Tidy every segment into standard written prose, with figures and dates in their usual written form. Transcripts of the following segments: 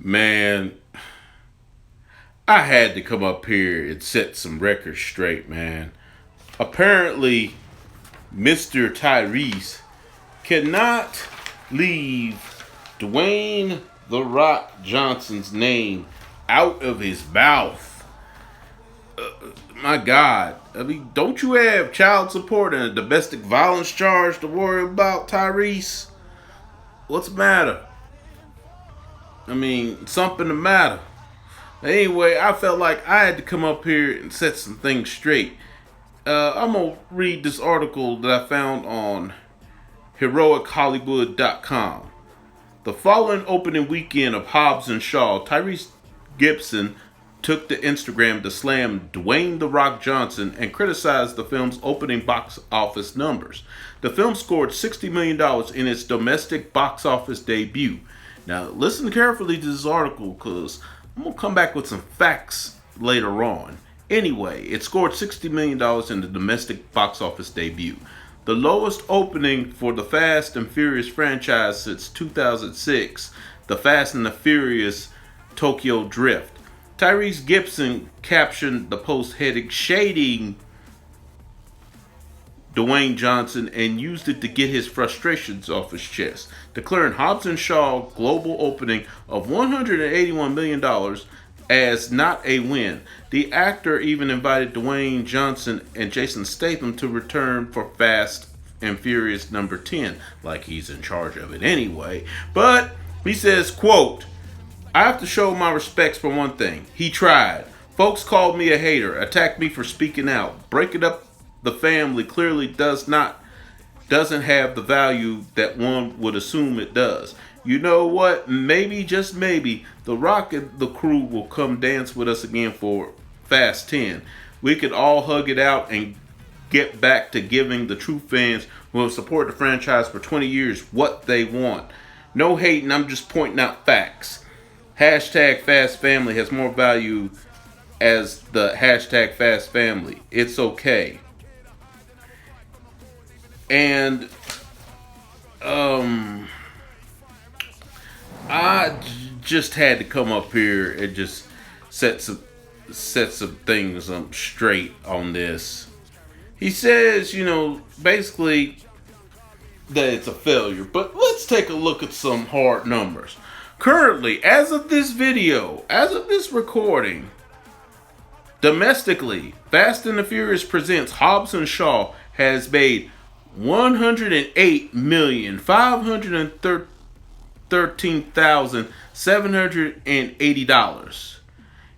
Man, I had to come up here and set some records straight, man. Apparently, Mr. Tyrese cannot leave Dwayne The Rock Johnson's name out of his mouth. My God. I mean, don't you have child support and a domestic violence charge to worry about, Tyrese? What's the matter? I mean, something the matter. Anyway, I felt like I had to come up here and set some things straight. I'm going to read this article that I found on HeroicHollywood.com. The following opening weekend of Hobbs and Shaw, Tyrese Gibson took to Instagram to slam Dwayne The Rock Johnson and criticized the film's opening box office numbers. The film scored $60 million in its domestic box office debut. Now, listen carefully to this article because I'm going to come back with some facts later on. Anyway, it scored $60 million in the domestic box office debut. The lowest opening for the Fast and Furious franchise since 2006, The Fast and the Furious Tokyo Drift. Tyrese Gibson captioned the post heading shading Dwayne Johnson and used it to get his frustrations off his chest, declaring Hobbs and Shaw global opening of $181 million as not a win. The actor even invited Dwayne Johnson and Jason Statham to return for Fast and Furious number 10, like he's in charge of it anyway. But he says, quote, "I have to show my respects for one thing. He tried. Folks called me a hater, attacked me for speaking out. Breaking up the family clearly doesn't have the value that one would assume it does. You know what? Maybe, just maybe, The Rock and the crew will come dance with us again for Fast 10. We could all hug it out and get back to giving the true fans who have supported the franchise for 20 years what they want. No hating, I'm just pointing out facts. Hashtag Fast Family has more value as the hashtag Fast Family. It's okay." And just had to come up here and just set some things straight on this. He says, basically that it's a failure. But let's take a look at some hard numbers. Currently, as of this video, as of this recording, domestically, Fast and the Furious Presents Hobbs and Shaw has made $108,513,780.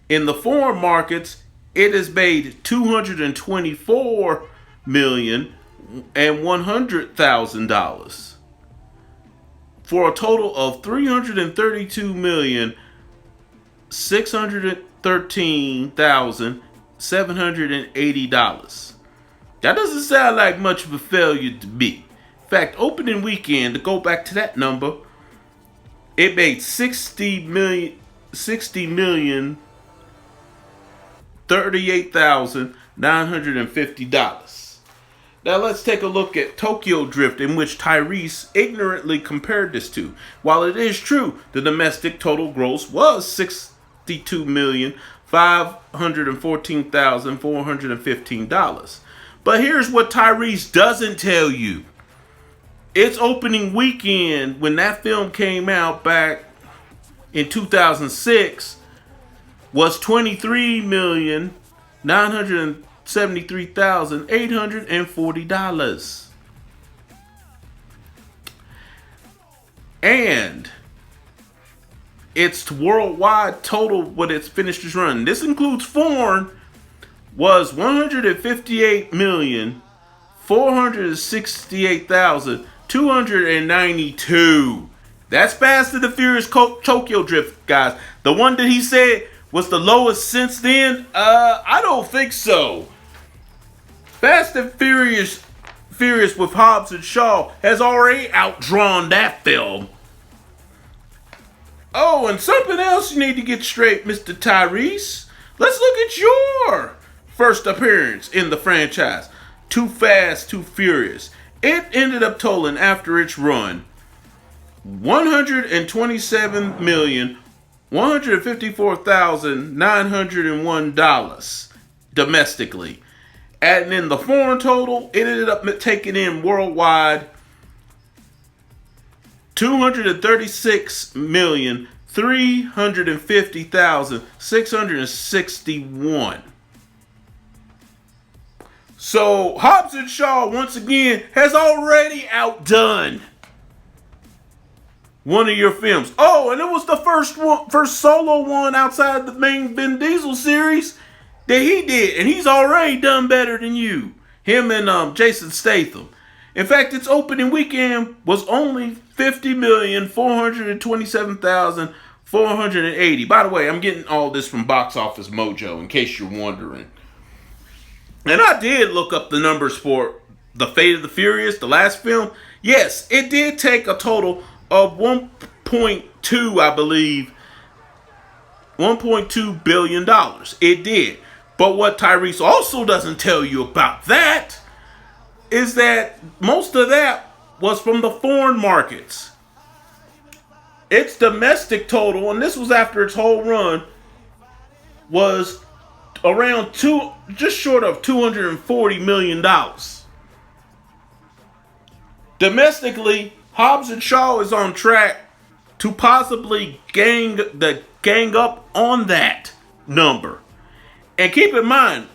In the foreign markets, it has made $224,100,000 for a total of $332,613,780. That doesn't sound like much of a failure to me. In fact, opening weekend, to go back to that number, it made $60,038,950. Now let's take a look at Tokyo Drift, in which Tyrese ignorantly compared this to. While it is true the domestic total gross was $62,514,415. But here's what Tyrese doesn't tell you. Its opening weekend, when that film came out back in 2006, was $23,973,840. And its worldwide total, what it's finished its run, this includes foreign, was $158,468,292. That's Fast and the Furious Tokyo Drift, guys. The one that he said was the lowest since then? I don't think so. Fast and Furious with Hobbs and Shaw has already outdrawn that film. Oh, and something else you need to get straight, Mr. Tyrese. Let's look at your first appearance in the franchise, Too Fast, Too Furious. It ended up totaling, after its run, $127,100,000 $154,901 domestically. Adding in the foreign total, it ended up taking in worldwide $236,350,661. So Hobbs and Shaw once again has already outdone one of your films. Oh, and it was the first solo one outside the main Vin Diesel series that he did, and he's already done better than you. Him and Jason Statham. In fact, its opening weekend was only $50,427,480. By the way, I'm getting all this from Box Office Mojo, in case you're wondering. And I did look up the numbers for The Fate of the Furious, the last film. Yes, it did take a total of 1.2, I believe, $1.2 billion. It did. But what Tyrese also doesn't tell you about that is that most of that was from the foreign markets. Its domestic total, and this was after its whole run, was around just short of $240 million. Domestically, Hobbs and Shaw is on track to possibly gang up on that number. And keep in mind,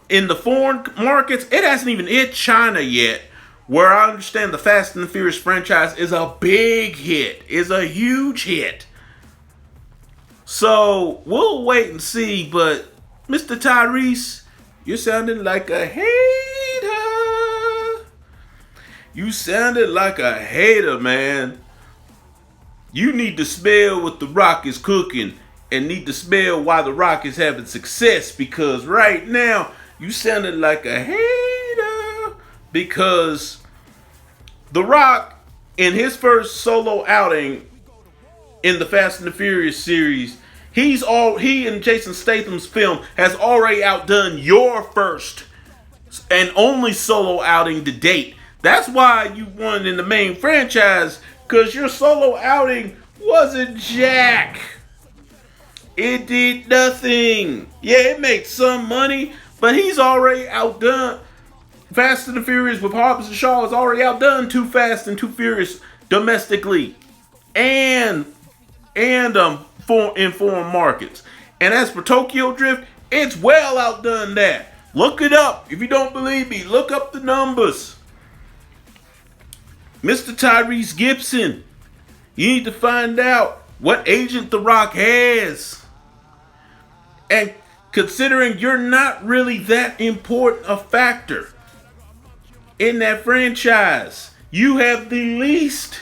in the foreign markets, it hasn't even hit China yet, where I understand the Fast and the Furious franchise is a big hit, is a huge hit. So we'll wait and see, but Mr. Tyrese, you're sounding like a hater. You sounded like a hater, man. You need to smell what The Rock is cooking and need to smell why The Rock is having success, because right now you sounded like a hater, because The Rock, in his first solo outing in the Fast and the Furious series, he and Jason Statham's film has already outdone your first and only solo outing to date. That's why you won in the main franchise, because your solo outing wasn't jack. It did nothing. Yeah, it made some money, but he's already outdone. Fast and the Furious with Hobbs and Shaw has already outdone Too Fast and Too Furious domestically and in foreign markets. And as for Tokyo Drift, it's well outdone that. Look it up. If you don't believe me, look up the numbers. Mr. Tyrese Gibson, you need to find out what agent The Rock has. And considering you're not really that important a factor in that franchise, you have the least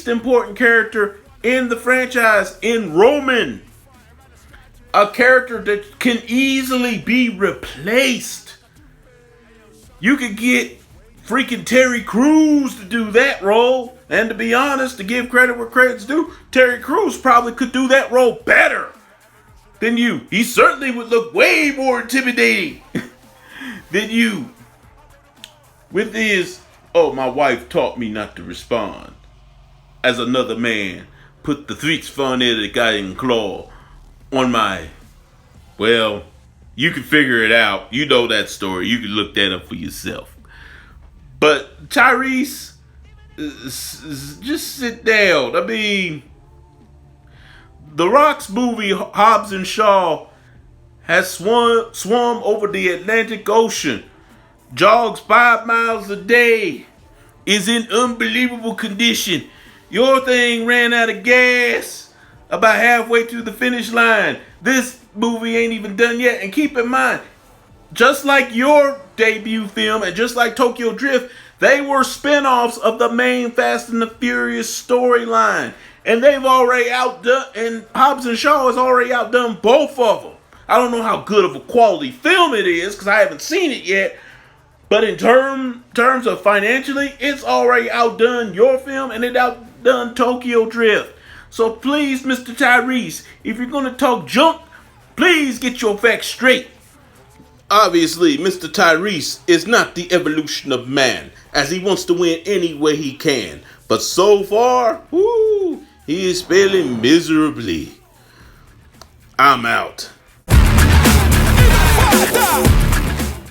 important character in the franchise in Roman. A character that can easily be replaced. You could get freaking Terry Crews to do that role. And to be honest, to give credit where credit's due, Terry Crews probably could do that role better than you. He certainly would look way more intimidating than you. With his, oh, my wife taught me not to respond, as another man put the streets fun in the guy claw on my, well, you can figure it out. You know that story. You can look that up for yourself. But Tyrese, just sit down. I mean, The Rock's movie Hobbs and Shaw has swum over the Atlantic Ocean, jogs 5 miles a day, is in unbelievable condition. Your thing ran out of gas about halfway through the finish line. This movie ain't even done yet. And keep in mind, just like your debut film and just like Tokyo Drift, they were spin-offs of the main Fast and the Furious storyline. And they've already outdone, and Hobbs and Shaw has already outdone both of them. I don't know how good of a quality film it is, because I haven't seen it yet. But in terms of financially, it's already outdone your film, and it outdone Tokyo Drift. So please, Mr. Tyrese, if you're going to talk junk, please get your facts straight. Obviously, Mr. Tyrese is not the evolution of man, as he wants to win any way he can. But so far, He is failing miserably. I'm out.